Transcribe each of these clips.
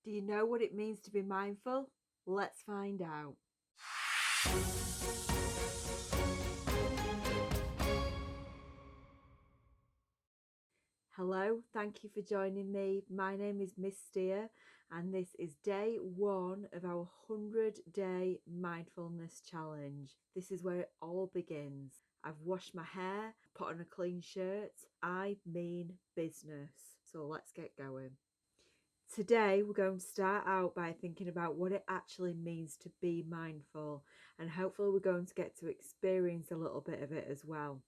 Do you know what it means to be mindful? Let's find out. Hello, thank you for joining me. My name is Miss Steer and this is day 1 of our 100-day mindfulness challenge. This is where it all begins. I've washed my hair, put on a clean shirt. I mean business. So let's get going. Today we're going to start out by thinking about what it actually means to be mindful, and hopefully we're going to get to experience a little bit of it as well.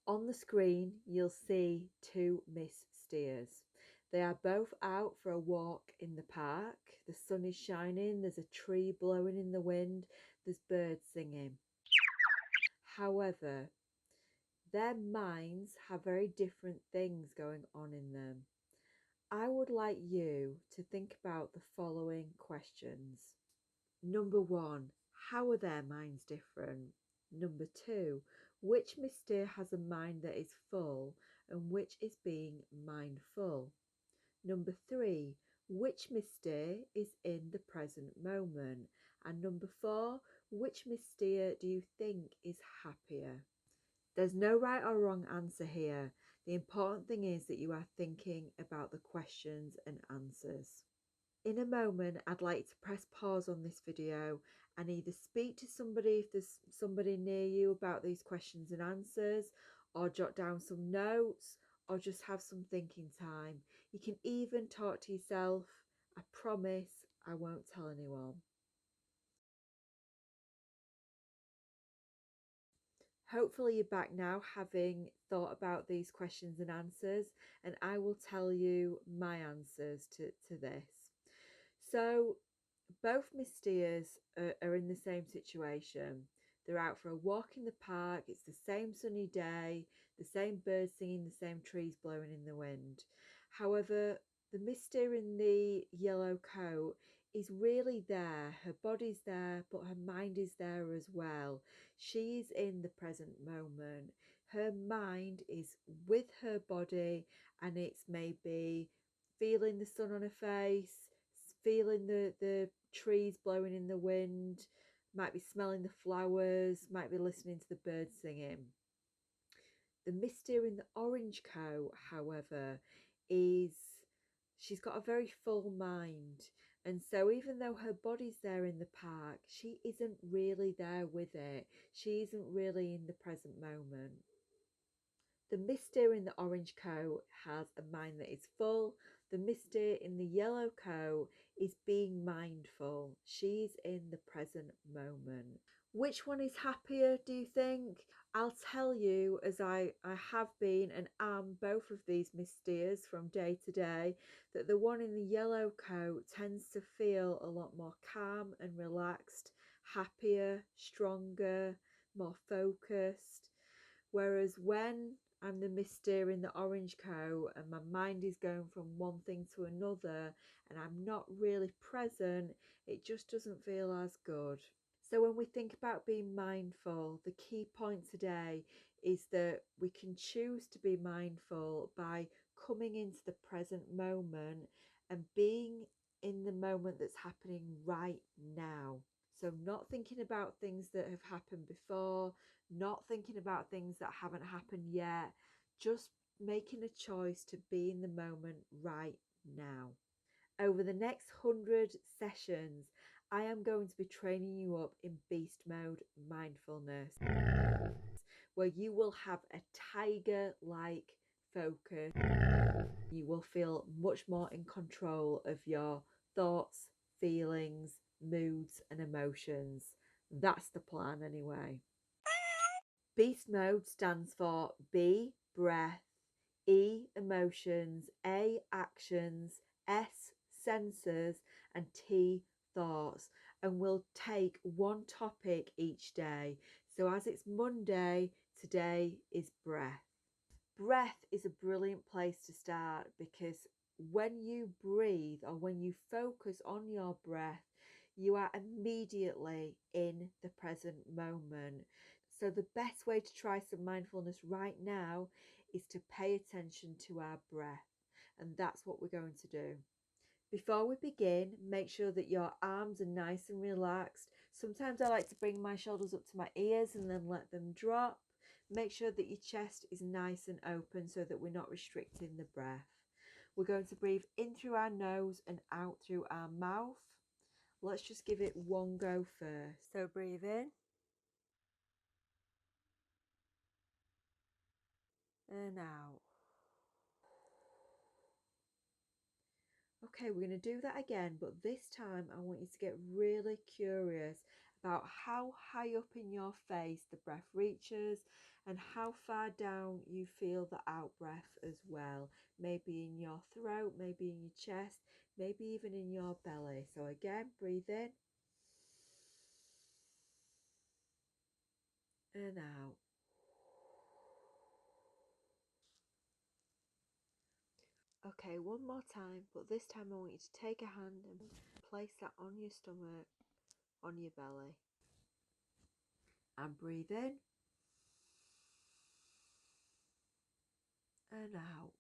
On the screen you'll see two Miss Steers. They are both out for a walk in the park. The sun is shining, there's a tree blowing in the wind, there's birds singing. However, their minds have very different things going on in them. I would like you to think about the following questions. Number 1, how are their minds different? Number 2, which Miss Steer has a mind that is full and which is being mindful? Number 3, which Miss Steer is in the present moment? And number 4, which Miss Steer do you think is happier? There's no right or wrong answer here. The important thing is that you are thinking about the questions and answers. In a moment, I'd like to press pause on this video and either speak to somebody if there's somebody near you about these questions and answers, or jot down some notes, or just have some thinking time. You can even talk to yourself. I promise I won't tell anyone. Hopefully you're back now having thought about these questions and answers, and I will tell you my answers to this. So both Miss Steers are in the same situation. They're out for a walk in the park. It's the same sunny day, the same birds singing, the same trees blowing in the wind. However, the Miss Steer in the yellow coat is really there. Her body's there, but her mind is there as well. She's in the present moment. Her mind is with her body, and it's maybe feeling the sun on her face, feeling the trees blowing in the wind, might be smelling the flowers, might be listening to the birds singing. The Miss Steer in the orange coat, however, she's got a very full mind, and so even though her body's there in the park, she isn't really there with it. She isn't really in the present moment. The Miss Steer in the orange coat has a mind that is full. The Miss Steer in the yellow coat is being mindful. She's in the present moment. Which one is happier, do you think? I'll tell you, as I have been and am both of these Miss Steers from day to day, that the one in the yellow coat tends to feel a lot more calm and relaxed, happier, stronger, more focused. Whereas when I'm the Miss Steer in the orange coat and my mind is going from one thing to another and I'm not really present, it just doesn't feel as good. So when we think about being mindful, the key point today is that we can choose to be mindful by coming into the present moment and being in the moment that's happening right now. So not thinking about things that have happened before, not thinking about things that haven't happened yet, just making a choice to be in the moment right now. Over the next 100 sessions, I am going to be training you up in Beast Mode Mindfulness, where you will have a tiger-like focus. You will feel much more in control of your thoughts, feelings, moods and emotions. That's the plan anyway. Beast Mode stands for B, breath, E, emotions, A, actions, S, senses, and T, thoughts. And we'll take one topic each day. So as it's Monday, today is breath. Breath is a brilliant place to start, because when you breathe or when you focus on your breath, you are immediately in the present moment. So the best way to try some mindfulness right now is to pay attention to our breath. And that's what we're going to do. Before we begin, make sure that your arms are nice and relaxed. Sometimes I like to bring my shoulders up to my ears and then let them drop. Make sure that your chest is nice and open so that we're not restricting the breath. We're going to breathe in through our nose and out through our mouth. Let's just give it one go first. So breathe in and out. Okay, we're going to do that again, but this time I want you to get really curious about how high up in your face the breath reaches and how far down you feel the out breath as well. Maybe in your throat, maybe in your chest, maybe even in your belly. So again, breathe in and out. Okay, one more time, but this time I want you to take a hand and place that on your stomach, on your belly. And breathe in and out.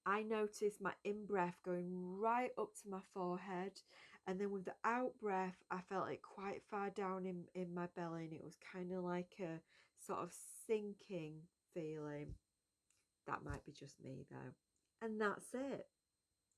I noticed my in-breath going right up to my forehead, and then with the out-breath, I felt it quite far down in my belly, and it was kind of like a sort of sinking feeling. That might be just me though. And that's it.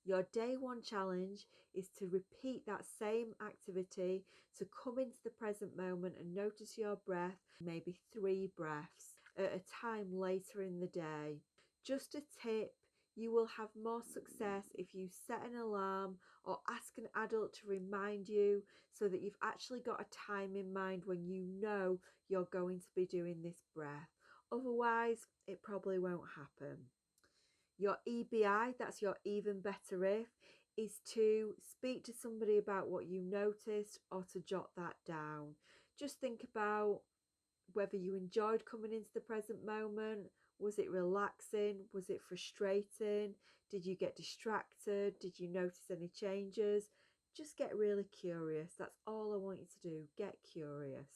Your day one challenge is to repeat that same activity, to come into the present moment and notice your breath, maybe 3 breaths at a time later in the day. Just a tip, you will have more success if you set an alarm or ask an adult to remind you so that you've actually got a time in mind when you know you're going to be doing this breath. Otherwise, it probably won't happen. Your EBI, that's your even better if, is to speak to somebody about what you noticed or to jot that down. Just think about whether you enjoyed coming into the present moment. Was it relaxing? Was it frustrating? Did you get distracted? Did you notice any changes? Just get really curious. That's all I want you to do. Get curious.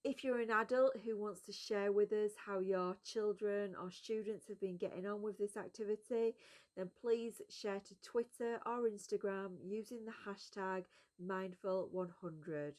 If you're an adult who wants to share with us how your children or students have been getting on with this activity, then please share to Twitter or Instagram using the hashtag Mindful100.